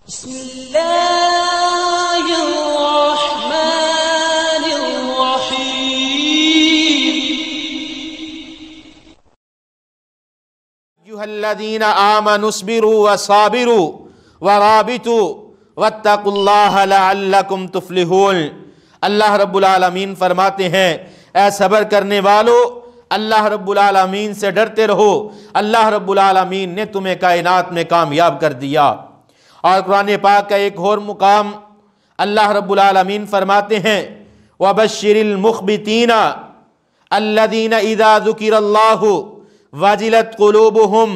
بسم اللہ الرحمن الرحیم ایھا الذین آمنوا اصبروا وصابروا ورابطوا واتقوا اللہ لعلکم تفلحون۔ اللہ رب العالمین فرماتے ہیں اے صبر کرنے والو، اللہ رب العالمین سے ڈرتے رہو، اللہ رب العالمین نے تمہیں کائنات میں کامیاب کر دیا۔ اور قرآن پاک کا ایک اور مقام اللہ رب العالمین فرماتے ہیں وَبَشِّرِ الْمُخْبِتِينَ الَّذِينَ إِذَا ذُكِرَ اللَّهُ وَجِلَتْ قُلُوبُهُمْ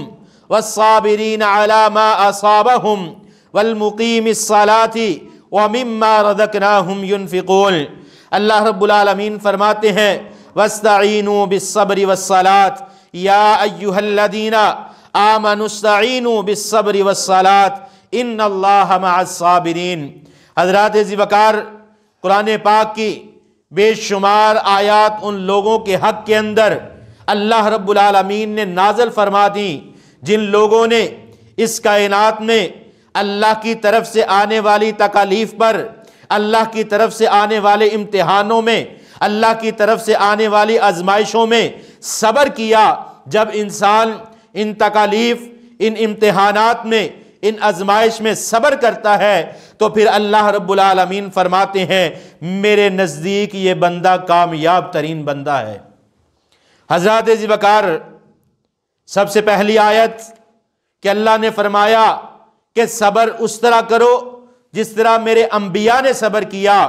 وَالصَّابِرِينَ عَلَى مَا أَصَابَهُمْ وَالْمُقِيمِ الصَّلَاةِ وَمِمَّا رَزَقْنَاهُمْ يُنْفِقُونَ۔ اللہ رب العالمین فرماتے ہیں وَاسْتَعِينُوا بِالصَّبْرِ وَالصَّلَاةِ يَا أَيُّهَا الَّذِينَ آمَنُوا اسْتَعِينُوا بِالصَّبْرِ وَالصَّلَاةِ ان اللہ مع الصابرین۔ حضرات ذی وقار، قرآن پاک کی بے شمار آیات ان لوگوں کے حق کے اندر اللہ رب العالمین نے نازل فرما دیں جن لوگوں نے اس کائنات میں اللہ کی طرف سے آنے والی تکالیف پر، اللہ کی طرف سے آنے والے امتحانوں میں، اللہ کی طرف سے آنے والی آزمائشوں میں صبر کیا۔ جب انسان ان تکالیف، ان امتحانات میں، ان آزمائش میں صبر کرتا ہے تو پھر اللہ رب العالمین فرماتے ہیں میرے نزدیک یہ بندہ کامیاب ترین بندہ ہے۔ حضرات ذی وقار، سب سے پہلی آیت کہ اللہ نے فرمایا کہ صبر اس طرح کرو جس طرح میرے انبیاء نے صبر کیا۔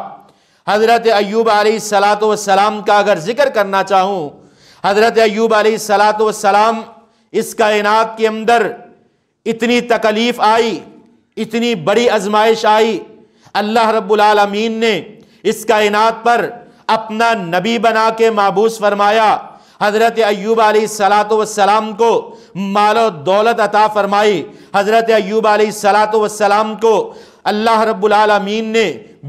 حضرت ایوب علیہ السلام کا اگر ذکر کرنا چاہوں، حضرت ایوب علیہ السلام اس کائنات کے اندر اتنی تکلیف آئی، اتنی بڑی آزمائش آئی، اللہ رب العالمین نے اس کائنات پر اپنا نبی بنا کے مبعوث فرمایا۔ حضرت ایوب علیہ السلام کو مال و دولت عطا فرمائی۔ حضرت ایوب علیہ السلام کو اللہ رب العالمین نے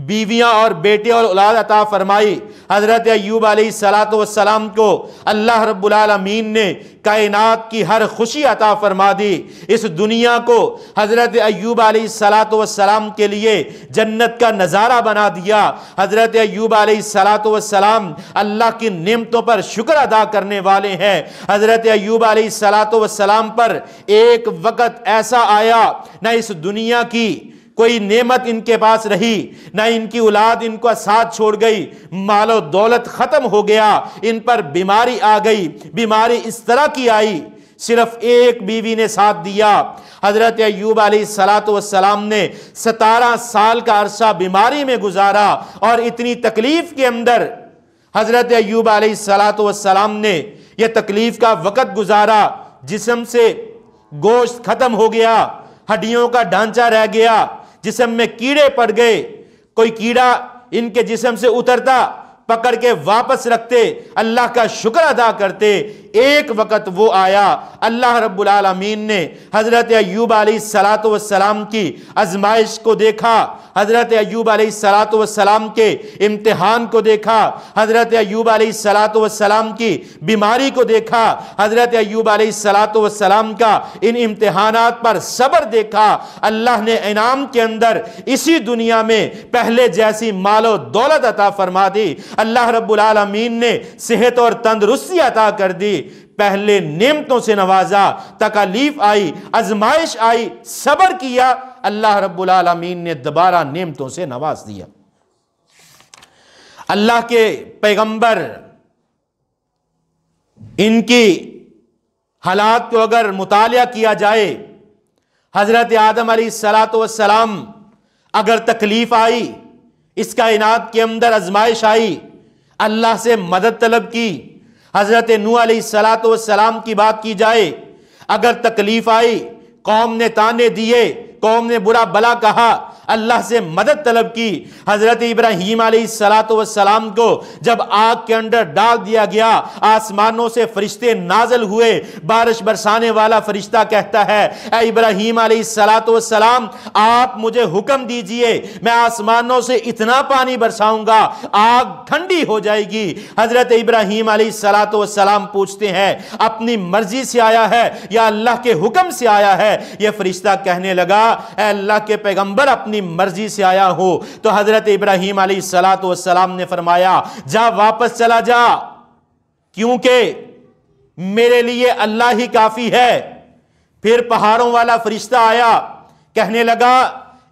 بیویاں اور بیٹے اور اولاد عطا فرمائی۔ حضرت ایوب علیہ السلام کو اللہ رب العالمین نے کائنات کی ہر خوشی عطا فرما دی۔ اس دنیا کو حضرت ایوب علیہ السلام کے لیے جنت کا نظارہ بنا دیا۔ حضرت ایوب علیہ السلام اللہ کی نعمتوں پر شکر ادا کرنے والے ہیں۔ حضرت ایوب علیہ السلام پر ایک وقت ایسا آیا نہ اس دنیا کی کوئی نعمت ان کے پاس رہی، نہ ان کی اولاد ان کو ساتھ چھوڑ گئی، مال و دولت ختم ہو گیا، ان پر بیماری آ گئی۔ بیماری اس طرح کی آئی، صرف ایک بیوی نے ساتھ دیا۔ حضرت ایوب علیہ السلام نے 17 سال کا عرصہ بیماری میں گزارا، اور اتنی تکلیف کے اندر حضرت ایوب علیہ السلام نے یہ تکلیف کا وقت گزارا۔ جسم سے گوشت ختم ہو گیا، ہڈیوں کا ڈھانچہ رہ گیا، جسم میں کیڑے پڑ گئے، کوئی کیڑا ان کے جسم سے اترتا پکڑ کے واپس رکھتے، اللہ کا شکر ادا کرتے۔ ایک وقت وہ آیا اللہ رب العالمین نے حضرت ایوب علیہ السلام کی آزمائش کو دیکھا، حضرت ایوب علیہ السلام کے امتحان کو دیکھا، حضرت ایوب علیہ السلام کی بیماری کو دیکھا، حضرت ایوب علیہ السلام کا ان امتحانات پر صبر دیکھا۔ اللہ نے انعام کے اندر اسی دنیا میں پہلے جیسی مال و دولت عطا فرما دی۔ اللہ رب العالمین نے صحت اور تندرستی عطا کر دی۔ پہلے نعمتوں سے نوازا، تکالیف آئی، آزمائش آئی، صبر کیا، اللہ رب العالمین نے دوبارہ نعمتوں سے نواز دیا۔ اللہ کے پیغمبر، ان کی حالات کو اگر مطالعہ کیا جائے، حضرت آدم علیہ السلام اگر تکلیف آئی، اس کائنات کے اندر آزمائش آئی، اللہ سے مدد طلب کی۔ حضرت نوح علیہ السلام کی بات کی جائے، اگر تکلیف آئی، قوم نے تانے دیے، قوم نے برا بلا کہا، اللہ سے مدد طلب کی۔ حضرت ابراہیم علیہ السلام کو جب آگ کے اندر ڈال دیا گیا، آسمانوں سے فرشتے نازل ہوئے، بارش برسانے والا فرشتہ کہتا ہے اے ابراہیم علیہ السلام، آپ مجھے حکم دیجئے، میں آسمانوں سے اتنا پانی برساؤں گا آگ ٹھنڈی ہو جائے گی۔ حضرت ابراہیم علیہ السلام پوچھتے ہیں اپنی مرضی سے آیا ہے یا اللہ کے حکم سے آیا ہے؟ یہ فرشتہ کہنے لگا اے اللہ کے پیغمبر اپنی مرضی سے آیا ہو، تو حضرت ابراہیم علیہ السلام نے فرمایا جا واپس چلا جا، کیونکہ میرے لیے اللہ ہی کافی ہے۔ پھر پہاڑوں والا فرشتہ آیا، کہنے لگا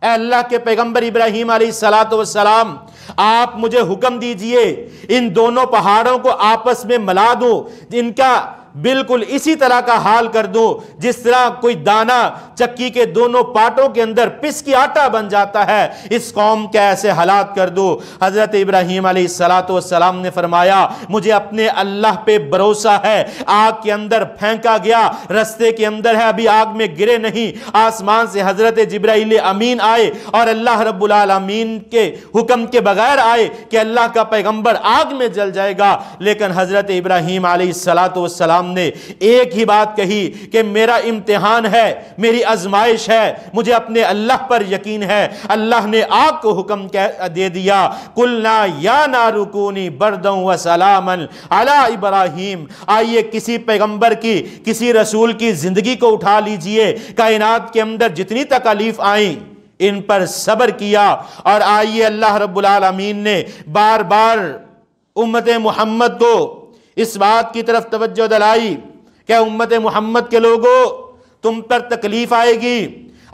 اے اللہ کے پیغمبر ابراہیم علیہ السلام، آپ مجھے حکم دیجئے ان دونوں پہاڑوں کو آپس میں ملا دو، ان کا بالکل اسی طرح کا حال کر دو جس طرح کوئی دانہ چکی کے دونوں پارٹوں کے اندر پس کی آٹا بن جاتا ہے، اس قوم کے ایسے حالات کر دو۔ حضرت ابراہیم علیہ السلام نے فرمایا مجھے اپنے اللہ پہ بھروسہ ہے، آگ کے اندر پھینکا گیا، رستے کے اندر ہے، ابھی آگ میں گرے نہیں، آسمان سے حضرت جبرائیل امین آئے اور اللہ رب العالمین کے حکم کے بغیر آئے کہ اللہ کا پیغمبر آگ میں جل جائے گا، لیکن حضرت ابراہیم علیہ السلام نے ایک ہی بات کہی کہ میرا امتحان ہے، میری آزمائش ہے، مجھے اپنے اللہ پر یقین ہے۔ اللہ نے آگ کو حکم دے دیا، قلنا یا نار کونی بردا وسلاما علی ابراہیم، آئیے کسی پیغمبر کی، کسی رسول کی زندگی کو اٹھا لیجئے، کائنات کے اندر جتنی تکالیف آئیں ان پر صبر کیا، اور آئیے اللہ رب العالمین نے بار بار امت محمد کو اس بات کی طرف توجہ دلائی کہ امت محمد کے لوگوں تم پر تکلیف آئے گی۔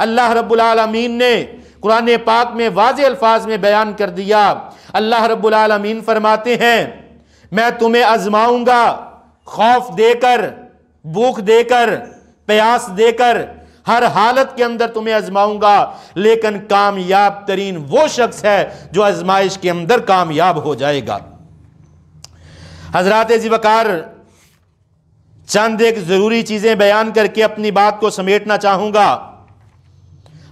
اللہ رب العالمین نے قرآن پاک میں واضح الفاظ میں بیان کر دیا، اللہ رب العالمین فرماتے ہیں میں تمہیں آزماؤں گا، خوف دے کر، بھوک دے کر، پیاس دے کر، ہر حالت کے اندر تمہیں آزماؤں گا، لیکن کامیاب ترین وہ شخص ہے جو آزمائش کے اندر کامیاب ہو جائے گا۔ حضرات ذی وقار، چند ایک ضروری چیزیں بیان کر کے اپنی بات کو سمیٹنا چاہوں گا۔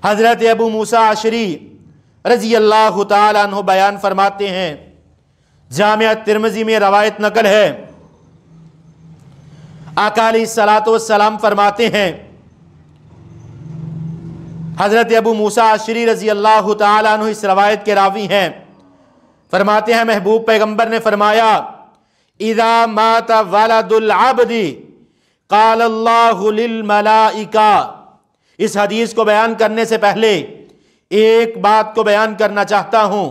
حضرت ابو موسیٰ اشعری رضی اللہ تعالیٰ عنہ بیان فرماتے ہیں، جامعہ ترمذی میں روایت نقل ہے، آقا علیہ السلام فرماتے ہیں، حضرت ابو موسیٰ اشعری رضی اللہ تعالیٰ عنہ اس روایت کے راوی ہیں، فرماتے ہیں محبوب پیغمبر نے فرمایا اذا مات ولد العبد قال اللہ للملائکہ۔ اس حدیث کو بیان کرنے سے پہلے ایک بات کو بیان کرنا چاہتا ہوں۔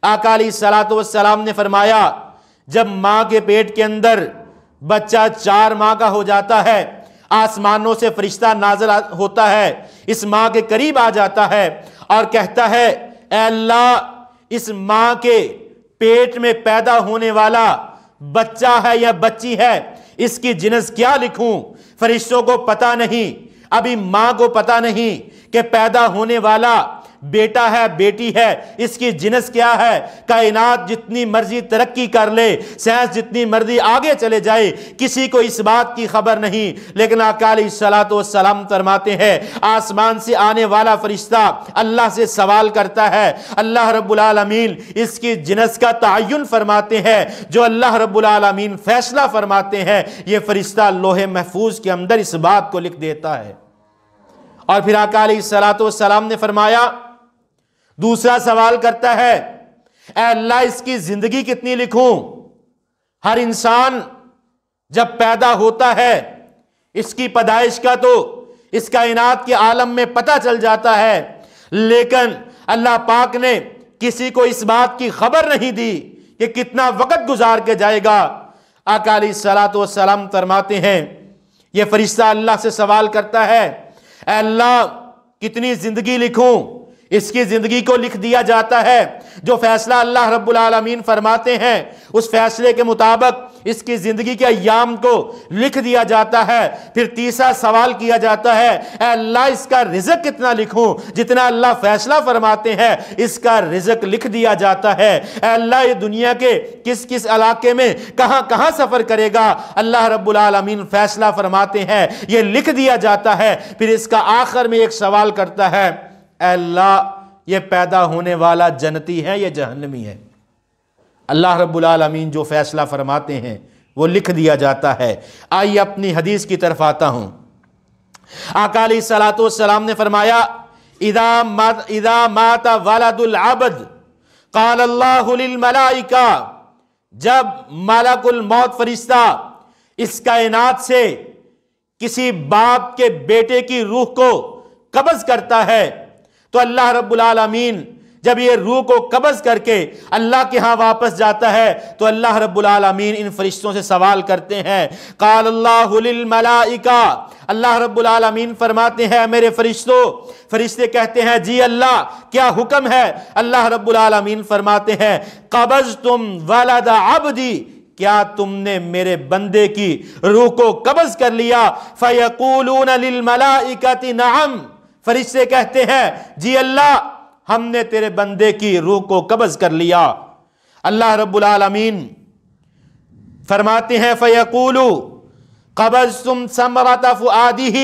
آقا علیہ السلام نے فرمایا جب ماں کے پیٹ کے اندر بچہ 4 ماہ کا ہو جاتا ہے، آسمانوں سے فرشتہ نازل ہوتا ہے، اس ماں کے قریب آ جاتا ہے اور کہتا ہے اے اللہ اس ماں کے پیٹ میں پیدا ہونے والا بچہ ہے یا بچی ہے، اس کی جنس کیا لکھوں؟ فرشتوں کو پتہ نہیں، ابھی ماں کو پتہ نہیں کہ پیدا ہونے والا بیٹا ہے بیٹی ہے، اس کی جنس کیا ہے۔ کائنات جتنی مرضی ترقی کر لے، سائنس جتنی مرضی آگے چلے جائے، کسی کو اس بات کی خبر نہیں، لیکن آقا علیہ السلام فرماتے ہیں آسمان سے آنے والا فرشتہ اللہ سے سوال کرتا ہے، اللہ رب العالمین اس کی جنس کا تعین فرماتے ہیں، جو اللہ رب العالمین فیصلہ فرماتے ہیں یہ فرشتہ لوح محفوظ کے اندر اس بات کو لکھ دیتا ہے۔ اور پھر آقا علیہ السلام نے فرمایا، دوسرا سوال کرتا ہے اے اللہ اس کی زندگی کتنی لکھوں؟ ہر انسان جب پیدا ہوتا ہے اس کی پیدائش کا تو اس کائنات کے عالم میں پتہ چل جاتا ہے، لیکن اللہ پاک نے کسی کو اس بات کی خبر نہیں دی کہ کتنا وقت گزار کے جائے گا۔ آقا علیہ السلام فرماتے ہیں یہ فرشتہ اللہ سے سوال کرتا ہے اے اللہ کتنی زندگی لکھوں؟ اس کی زندگی کو لکھ دیا جاتا ہے، جو فیصلہ اللہ رب العالمین فرماتے ہیں اس فیصلے کے مطابق اس کی زندگی کے ایام کو لکھ دیا جاتا ہے۔ پھر تیسرا سوال کیا جاتا ہے اے اللہ اس کا رزق کتنا لکھوں؟ جتنا اللہ فیصلہ فرماتے ہیں اس کا رزق لکھ دیا جاتا ہے۔ اے اللہ یہ دنیا کے کس کس علاقے میں کہاں کہاں سفر کرے گا اللہ رب العالمین فیصلہ فرماتے ہیں، یہ لکھ دیا جاتا ہے۔ پھر اس کا آخر میں ایک سوال کرتا ہے اے اللہ یہ پیدا ہونے والا جنتی ہے یا جہنمی ہے؟ اللہ رب العالمین جو فیصلہ فرماتے ہیں وہ لکھ دیا جاتا ہے۔ آئیے اپنی حدیث کی طرف آتا ہوں۔ آقا علیہ السلام نے فرمایا اذا مات ولد العبد قال اللہ للملائکہ، جب ملک الموت فرشتہ اس کائنات سے کسی باپ کے بیٹے کی روح کو قبض کرتا ہے تو اللہ رب العالمین جب یہ روح کو قبض کر کے اللہ کے ہاں واپس جاتا ہے تو اللہ رب العالمین ان فرشتوں سے سوال کرتے ہیں، قال اللہ للملائکہ، اللہ رب العالمین فرماتے ہیں میرے فرشتوں، فرشتے کہتے ہیں جی اللہ کیا حکم ہے؟ اللہ رب العالمین فرماتے ہیں قبضتم ولد عبدی، کیا تم نے میرے بندے کی روح کو قبض کر لیا؟ فیقولون للملائکۃ نعم، فرشتے کہتے ہیں جی اللہ ہم نے تیرے بندے کی روح کو قبض کر لیا۔ اللہ رب العالمین فرماتے ہیں فیقولو قبضتم ثمرۃ فؤادہ،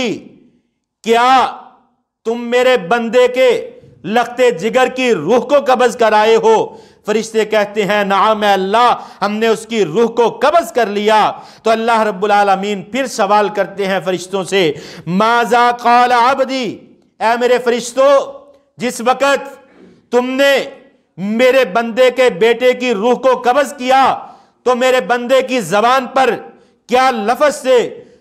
کیا تم میرے بندے کے لختے جگر کی روح کو قبض کرائے ہو؟ فرشتے کہتے ہیں نعم اے اللہ ہم نے اس کی روح کو قبض کر لیا۔ تو اللہ رب العالمین پھر سوال کرتے ہیں فرشتوں سے ماذا قال عبدی، اے میرے فرشتوں جس وقت تم نے میرے بندے کے بیٹے کی روح کو قبض کیا تو میرے بندے کی زبان پر کیا لفظ سے؟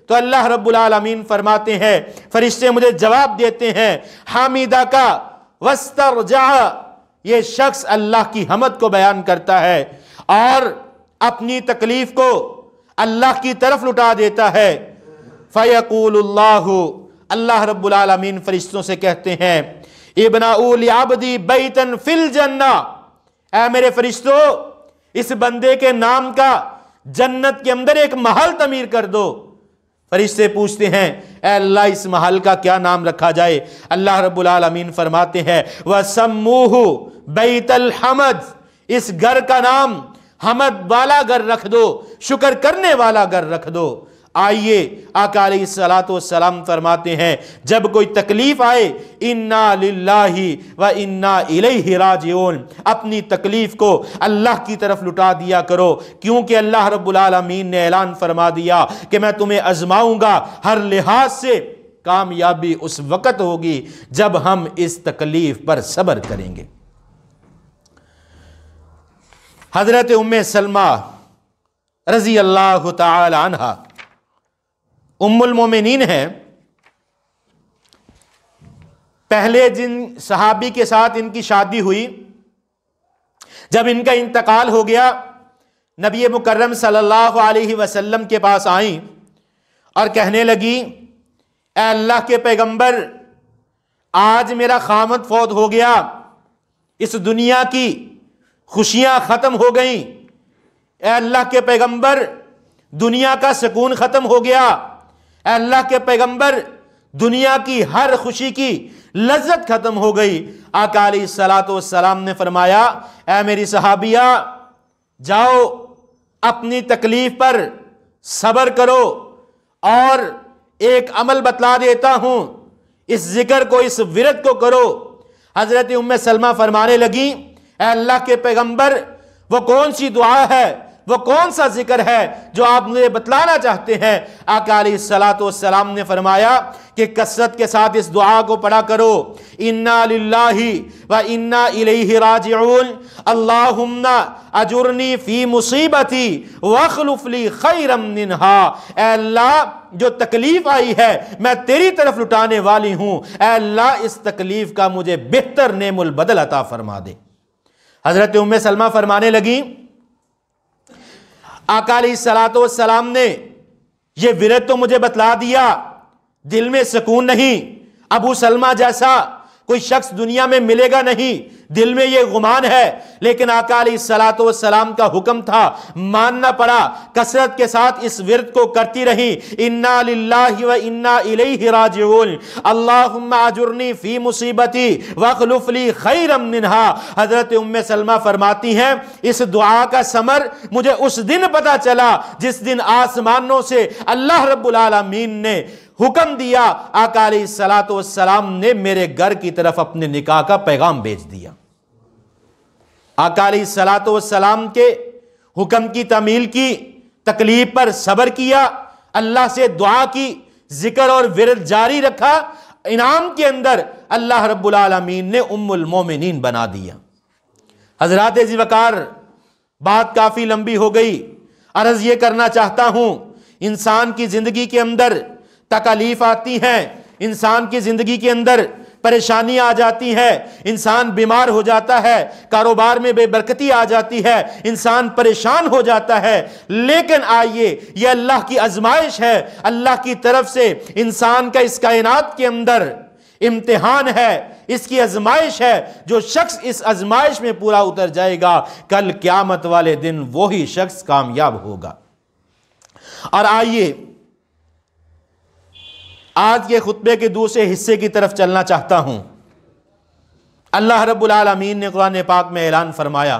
تو اللہ رب العالمین فرماتے ہیں فرشتے مجھے جواب دیتے ہیں حمیدہ کا واسترجع، یہ شخص اللہ کی حمد کو بیان کرتا ہے اور اپنی تکلیف کو اللہ کی طرف لٹا دیتا ہے۔ فیقول اللہ، اللہ رب العالمین فرشتوں سے کہتے ہیں ابناؤ لعبدی بیتن فی الجنہ، اے میرے فرشتوں اس بندے کے نام کا جنت کے اندر ایک محل تعمیر کر دو۔ فرشتے پوچھتے ہیں اے اللہ اس محل کا کیا نام رکھا جائے؟ اللہ رب العالمین فرماتے ہیں وَسَمُّوهُ بیت الحمد، اس گھر کا نام حمد والا گھر رکھ دو، شکر کرنے والا گھر رکھ دو۔ آئیے آقا علیہ الصلوۃ والسلام فرماتے ہیں جب کوئی تکلیف آئے انا للہ و انا الیہ راجعون، اپنی تکلیف کو اللہ کی طرف لٹا دیا کرو، کیونکہ اللہ رب العالمین نے اعلان فرما دیا کہ میں تمہیں آزماؤں گا، ہر لحاظ سے کامیابی اس وقت ہوگی جب ہم اس تکلیف پر صبر کریں گے۔ حضرت ام سلمہ رضی اللہ تعالی عنہا ام المومنین ہیں، پہلے جن صحابی کے ساتھ ان کی شادی ہوئی جب ان کا انتقال ہو گیا نبی مکرم صلی اللہ علیہ وسلم کے پاس آئیں اور کہنے لگی اے اللہ کے پیغمبر آج میرا خامد فوت ہو گیا، اس دنیا کی خوشیاں ختم ہو گئیں، اے اللہ کے پیغمبر دنیا کا سکون ختم ہو گیا، اے اللہ کے پیغمبر دنیا کی ہر خوشی کی لذت ختم ہو گئی۔ آقا علیہ الصلوۃ والسلام نے فرمایا اے میری صحابیہ جاؤ اپنی تکلیف پر صبر کرو، اور ایک عمل بتلا دیتا ہوں اس ذکر کو، اس ورد کو کرو۔ حضرت ام سلمہ فرمانے لگیں اے اللہ کے پیغمبر وہ کون سی دعا ہے، وہ کون سا ذکر ہے جو آپ مجھے بتلانا چاہتے ہیں؟ آقا علیہ الصلوۃ والسلام نے فرمایا کہ کثرت کے ساتھ اس دعا کو پڑھا کرو انا للہ و انا الیہ راجعون اللہم اجرنی فی مصیبتی واخلف لی خیرا منہا، اے اللہ جو تکلیف آئی ہے میں تیری طرف لٹانے والی ہوں، اے اللہ اس تکلیف کا مجھے بہتر نعم البدل عطا فرما دے۔ حضرت ام سلمہ فرمانے لگیں آقا علیہ الصلوۃ والسلام نے یہ ورد تو مجھے بتلا دیا، دل میں سکون نہیں، ابو سلمہ جیسا کوئی شخص دنیا میں ملے گا نہیں، دل میں یہ گمان ہے، لیکن آقا علیہ الصلوۃ والسلام کا حکم تھا ماننا پڑا، کثرت کے ساتھ اس ورد کو کرتی رہی انا للہ و انا الیہ راجعون اللہم اجرنی فی مصیبتی واخلف لی خیرا منہا۔ حضرت ام سلمہ فرماتی ہیں اس دعا کا ثمر مجھے اس دن پتا چلا جس دن آسمانوں سے اللہ رب العالمین نے حکم دیا، آقا علیہ الصلوۃ والسلام نے میرے گھر کی طرف اپنے نکاح کا پیغام بھیج دیا۔ آقا علیہ الصلوۃ والسلام کے حکم کی تعمیل کی، تکلیف پر صبر کیا، اللہ سے دعا کی، ذکر اور ورد جاری رکھا، انعام کے اندر اللہ رب العالمین نے ام المومنین بنا دیا۔ حضرات ذی وقار بات کافی لمبی ہو گئی، عرض یہ کرنا چاہتا ہوں انسان کی زندگی کے اندر تکالیف آتی ہیں، انسان کی زندگی کے اندر پریشانی آ جاتی ہے، انسان بیمار ہو جاتا ہے، کاروبار میں بے برکتی آ جاتی ہے، انسان پریشان ہو جاتا ہے، لیکن آئیے یہ اللہ کی آزمائش ہے، اللہ کی طرف سے انسان کا اس کائنات کے اندر امتحان ہے، اس کی آزمائش ہے۔ جو شخص اس آزمائش میں پورا اتر جائے گا کل قیامت والے دن وہی شخص کامیاب ہوگا۔ اور آئیے آج کے خطبے کے دوسرے حصے کی طرف چلنا چاہتا ہوں۔ اللہ رب العالمین نے قرآن پاک میں اعلان فرمایا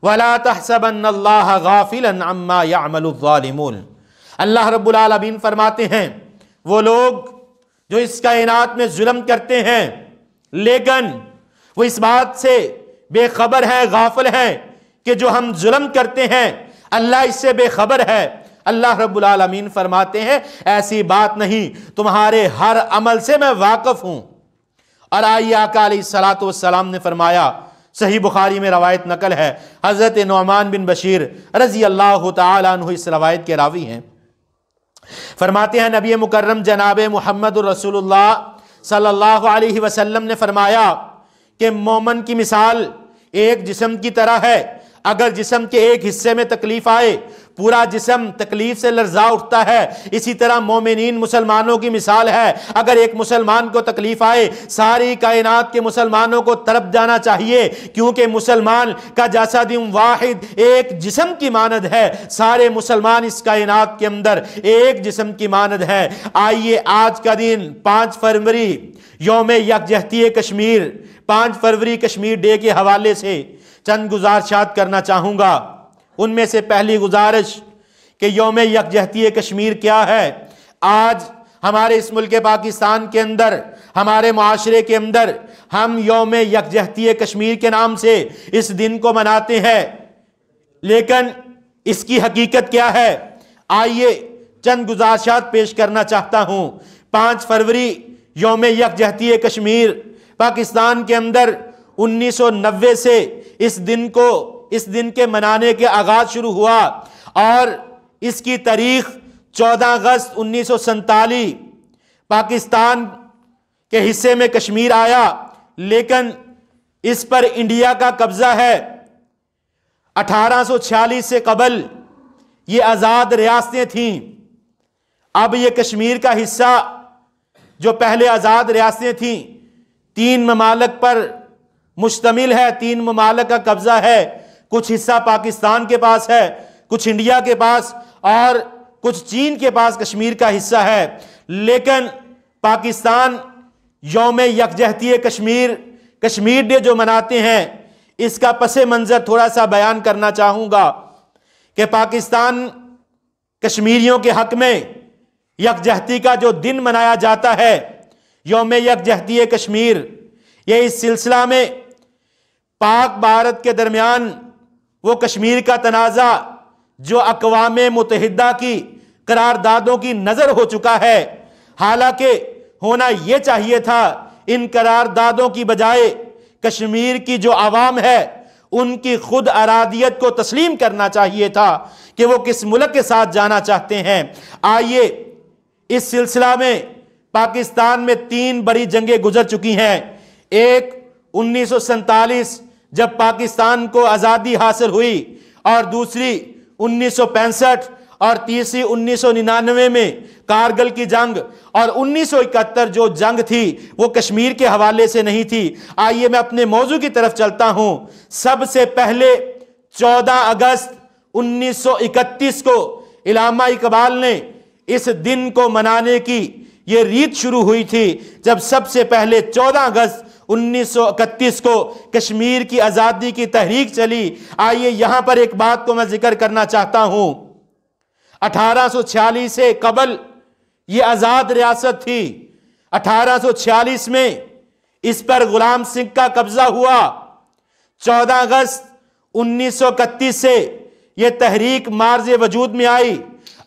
وَلَا تَحْسَبَنَّ اللَّهَ غَافِلًا عَمَّا يَعْمَلُ الظَّالِمُونَ۔ اللہ رب العالمین فرماتے ہیں وہ لوگ جو اس کائنات میں ظلم کرتے ہیں لیکن وہ اس بات سے بے خبر ہیں، غافل ہیں کہ جو ہم ظلم کرتے ہیں اللہ اس سے بے خبر ہے۔ اللہ رب العالمین فرماتے ہیں ایسی بات نہیں، تمہارے ہر عمل سے میں واقف ہوں۔ اور آئیے آقا علیہ السلام نے فرمایا، صحیح بخاری میں روایت نقل ہے، حضرت نعمان بن بشیر رضی اللہ تعالیٰ عنہ اس روایت کے راوی ہیں، فرماتے ہیں نبی مکرم جناب محمد رسول اللہ صلی اللہ علیہ وسلم نے فرمایا کہ مومن کی مثال ایک جسم کی طرح ہے، اگر جسم کے ایک حصے میں تکلیف آئے پورا جسم تکلیف سے لرزا اٹھتا ہے، اسی طرح مومنین مسلمانوں کی مثال ہے، اگر ایک مسلمان کو تکلیف آئے ساری کائنات کے مسلمانوں کو تڑپ جانا چاہیے، کیونکہ مسلمان کا جسد واحد ایک جسم کی مانند ہے، سارے مسلمان اس کائنات کے اندر ایک جسم کی مانند ہے۔ آئیے آج کا دن 5 فروری یوم یکجہتی کشمیر، 5 فروری کشمیر ڈے کے حوالے سے چند گزارشات کرنا چاہوں گا۔ ان میں سے پہلی گزارش کہ یوم یکجہتی کشمیر کیا ہے؟ آج ہمارے اس ملک پاکستان کے اندر، ہمارے معاشرے کے اندر ہم یوم یکجہتی کشمیر کے نام سے اس دن کو مناتے ہیں، لیکن اس کی حقیقت کیا ہے؟ آئیے چند گزارشات پیش کرنا چاہتا ہوں۔ 5 فروری یوم یکجہتی کشمیر پاکستان کے اندر 1990 سے اس دن کے منانے کے آغاز شروع ہوا، اور اس کی تاریخ 14 اگست 1947 پاکستان کے حصے میں کشمیر آیا، لیکن اس پر انڈیا کا قبضہ ہے۔ 1846 سے قبل یہ آزاد ریاستیں تھیں، اب یہ کشمیر کا حصہ جو پہلے آزاد ریاستیں تھیں 3 ممالک پر مشتمل ہے، 3 ممالک کا قبضہ ہے، کچھ حصہ پاکستان کے پاس ہے، کچھ انڈیا کے پاس اور کچھ چین کے پاس کشمیر کا حصہ ہے۔ لیکن پاکستان یوم یکجہتی کشمیر ڈے جو مناتے ہیں، اس کا پس منظر تھوڑا سا بیان کرنا چاہوں گا کہ پاکستان کشمیریوں کے حق میں یکجہتی کا جو دن منایا جاتا ہے یوم یکجہتی کشمیر، یہ اس سلسلہ میں پاک بھارت کے درمیان وہ کشمیر کا تنازع جو اقوام متحدہ کی قراردادوں کی نظر ہو چکا ہے، حالانکہ ہونا یہ چاہیے تھا ان قراردادوں کی بجائے کشمیر کی جو عوام ہے ان کی خود ارادیت کو تسلیم کرنا چاہیے تھا کہ وہ کس ملک کے ساتھ جانا چاہتے ہیں۔ آئیے اس سلسلہ میں پاکستان میں 3 بڑی جنگیں گزر چکی ہیں، ایک 1947 جب پاکستان کو آزادی حاصل ہوئی، اور دوسری 1965 اور تیسری 1999 میں کارگل کی جنگ، اور 1971 جو جنگ تھی وہ کشمیر کے حوالے سے نہیں تھی۔ آئیے میں اپنے موضوع کی طرف چلتا ہوں۔ سب سے پہلے 14 اگست 1931 کو علامہ اقبال نے اس دن کو منانے کی یہ ریت شروع ہوئی تھی، جب سب سے پہلے 14 اگست 1931 کو کشمیر کی آزادی کی تحریک چلی۔ آئیے یہاں پر ایک بات کو میں ذکر کرنا چاہتا ہوں، 1846 سے قبل یہ آزاد ریاست تھی، 1846 میں اس پر غلام سنگھ کا قبضہ ہوا، 14 اگست 1931 سے یہ تحریک مارز وجود میں آئی،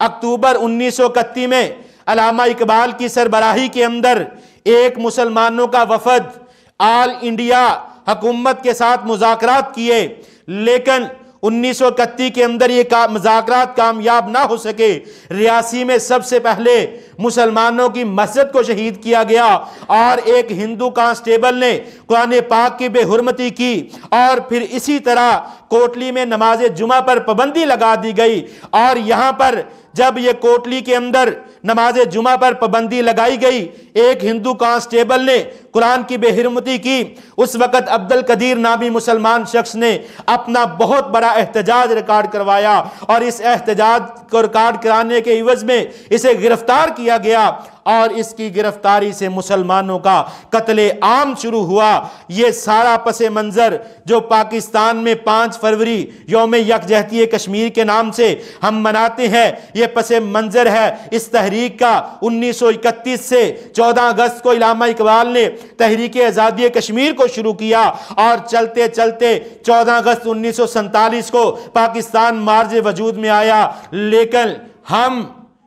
اکتوبر 1931 میں علامہ اقبال کی سربراہی کے اندر ایک مسلمانوں کا وفد آل انڈیا حکومت کے ساتھ مذاکرات کیے، لیکن 1931 کے اندر یہ مذاکرات کامیاب نہ ہو سکے۔ ریاسی میں سب سے پہلے مسلمانوں کی مسجد کو شہید کیا گیا، اور ایک ہندو کانسٹیبل نے قرآن پاک کی بے حرمتی کی، اور پھر اسی طرح کوٹلی میں نماز جمعہ پر پابندی لگا دی گئی، اور یہاں پر جب یہ کوٹلی کے اندر نماز جمعہ پر پابندی لگائی گئی، ایک ہندو کانسٹیبل نے قرآن کی بے حرمتی کی، اس وقت عبد القدیر نامی مسلمان شخص نے اپنا بہت بڑا احتجاج ریکارڈ کروایا، اور اس احتجاج کو ریکارڈ کرانے کے عوض میں اسے گرفتار کیا گیا، اور اس کی گرفتاری سے مسلمانوں کا قتل عام شروع ہوا۔ یہ سارا پس منظر جو پاکستان میں 5 فروری یوم یکجہتی کشمیر کے نام سے ہم مناتے ہیں، یہ پس منظر ہے اس تحریک کا۔ 1931 سے 14 اگست کو علامہ اقبال نے تحریک آزادی کشمیر کو شروع کیا، اور چلتے چلتے 14 اگست 1947 کو پاکستان مارج وجود میں آیا۔ لیکن ہم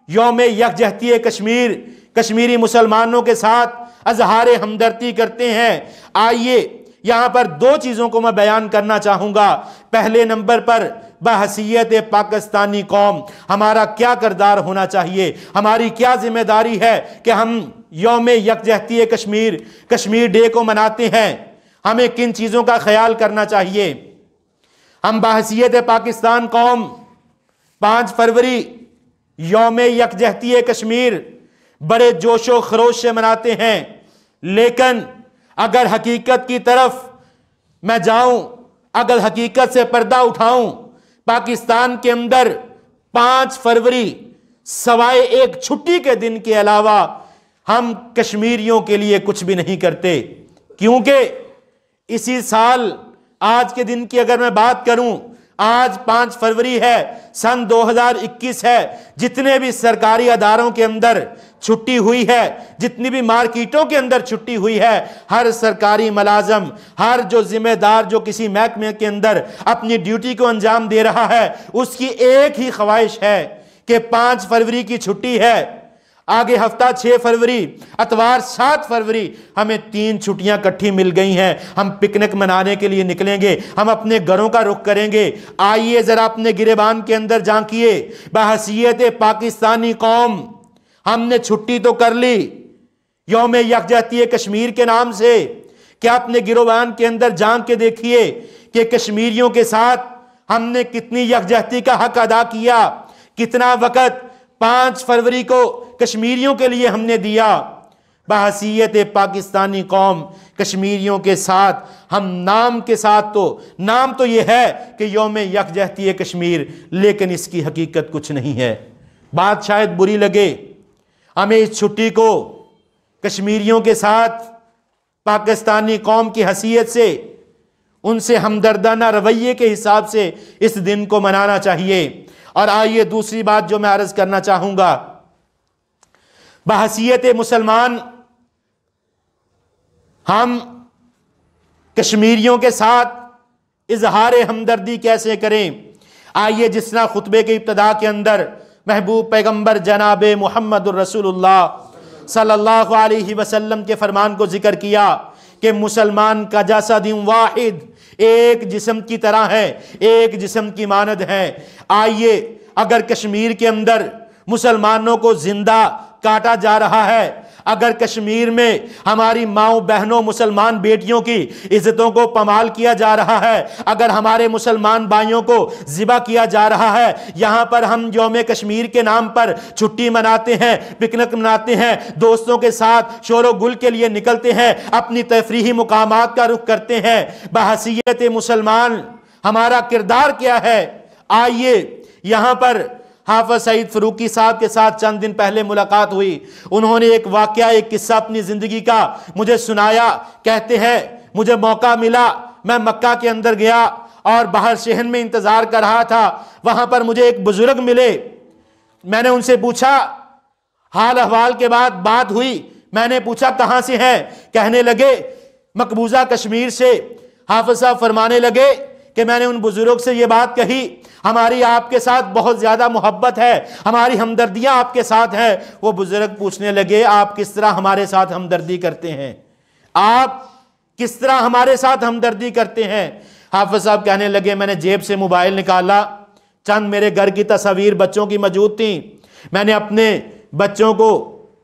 یوم یکجہتی کشمیر کشمیری مسلمانوں کے ساتھ اظہار ہمدردی کرتے ہیں۔ آئیے یہاں پر 2 چیزوں کو میں بیان کرنا چاہوں گا۔ پہلے نمبر پر بحیثیت پاکستانی قوم ہمارا کیا کردار ہونا چاہیے، ہماری کیا ذمہ داری ہے کہ ہم یوم یکجہتی کشمیر ڈے کو مناتے ہیں، ہمیں کن چیزوں کا خیال کرنا چاہیے۔ ہم بحیثیت پاکستان قوم 5 فروری یوم یکجہتی کشمیر بڑے جوش و خروش سے مناتے ہیں، لیکن اگر حقیقت کی طرف میں جاؤں، اگر حقیقت سے پردہ اٹھاؤں، پاکستان کے اندر 5 فروری سوائے ایک چھٹی کے دن کے علاوہ ہم کشمیریوں کے لیے کچھ بھی نہیں کرتے، کیونکہ اسی سال آج کے دن کی اگر میں بات کروں، آج 5 فروری ہے، سن 2021 ہے، جتنے بھی سرکاری اداروں کے اندر چھٹی ہوئی ہے، جتنی بھی مارکیٹوں کے اندر چھٹی ہوئی ہے، ہر سرکاری ملازم، ہر جو ذمہ دار جو کسی محکمے کے اندر اپنی ڈیوٹی کو انجام دے رہا ہے، اس کی ایک ہی خواہش ہے کہ 5 فروری کی چھٹی ہے، آگے ہفتہ 6 فروری، اتوار 7 فروری، ہمیں 3 چھٹیاں کٹھی مل گئی ہیں، ہم پکنک منانے کے لیے نکلیں گے، ہم اپنے گھروں کا رخ کریں گے۔ آئیے ذرا اپنے گریبان کے اندر جھانکیے، بحیثیت پاکستانی قوم ہم نے چھٹی تو کر لی یوم یکجہتی کشمیر کے نام سے، کیا اپنے گریبان کے اندر جھانک کے دیکھیے کہ کشمیریوں کے ساتھ ہم نے کتنی یکجہتی کا حق ادا کیا، کتنا وقت 5 فروری کو کشمیریوں کے لیے ہم نے دیا۔ بحیثیت پاکستانی قوم کشمیریوں کے ساتھ ہم نام کے ساتھ نام تو یہ ہے کہ یوم یکجہتی کشمیر، لیکن اس کی حقیقت کچھ نہیں ہے۔ بات شاید بری لگے، ہمیں اس چھٹی کو کشمیریوں کے ساتھ پاکستانی قوم کی حیثیت سے ان سے ہمدردانہ رویے کے حساب سے اس دن کو منانا چاہیے۔ اور آئیے دوسری بات جو میں عرض کرنا چاہوں گا، بحیثیت مسلمان ہم کشمیریوں کے ساتھ اظہار ہمدردی کیسے کریں۔ آئیے جس طرح خطبے کے ابتدا کے اندر محبوب پیغمبر جناب محمد الرسول اللہ صلی اللہ علیہ وسلم کے فرمان کو ذکر کیا کہ مسلمان کا جسد واحد، ایک جسم کی طرح ہے، ایک جسم کی مانند ہے۔ آئیے اگر کشمیر کے اندر مسلمانوں کو زندہ کاٹا جا رہا ہے، اگر کشمیر میں ہماری ماؤں بہنوں مسلمان بیٹیوں کی عزتوں کو پامال کیا جا رہا ہے، اگر ہمارے مسلمان بھائیوں کو ذبح کیا جا رہا ہے، یہاں پر ہم یوم کشمیر کے نام پر چھٹی مناتے ہیں، پکنک مناتے ہیں، دوستوں کے ساتھ شور و گل کے لیے نکلتے ہیں، اپنی تفریحی مقامات کا رخ کرتے ہیں، بحیثیت مسلمان ہمارا کردار کیا ہے۔ آئیے یہاں پر حافظ سعید فاروقی صاحب کے ساتھ چند دن پہلے ملاقات ہوئی، انہوں نے ایک واقعہ، ایک قصہ اپنی زندگی کا مجھے سنایا۔ کہتے ہیں مجھے موقع ملا، میں مکہ کے اندر گیا اور باہر شہن میں انتظار کر رہا تھا، وہاں پر مجھے ایک بزرگ ملے، میں نے ان سے پوچھا، حال احوال کے بعد بات ہوئی، میں نے پوچھا کہاں سے ہیں، کہنے لگے مقبوضہ کشمیر سے۔ حافظ صاحب فرمانے لگے کہ میں نے ان بزرگ سے یہ بات کہی، ہماری آپ کے ساتھ بہت زیادہ محبت ہے، ہماری ہمدردیاں آپ کے ساتھ ہیں۔ وہ بزرگ پوچھنے لگے آپ کس طرح ہمارے ساتھ ہمدردی کرتے ہیں، آپ کس طرح ہمارے ساتھ ہمدردی کرتے ہیں۔ حافظ صاحب کہنے لگے میں نے جیب سے موبائل نکالا، چند میرے گھر کی تصاویر بچوں کی موجود تھیں، میں نے اپنے بچوں کو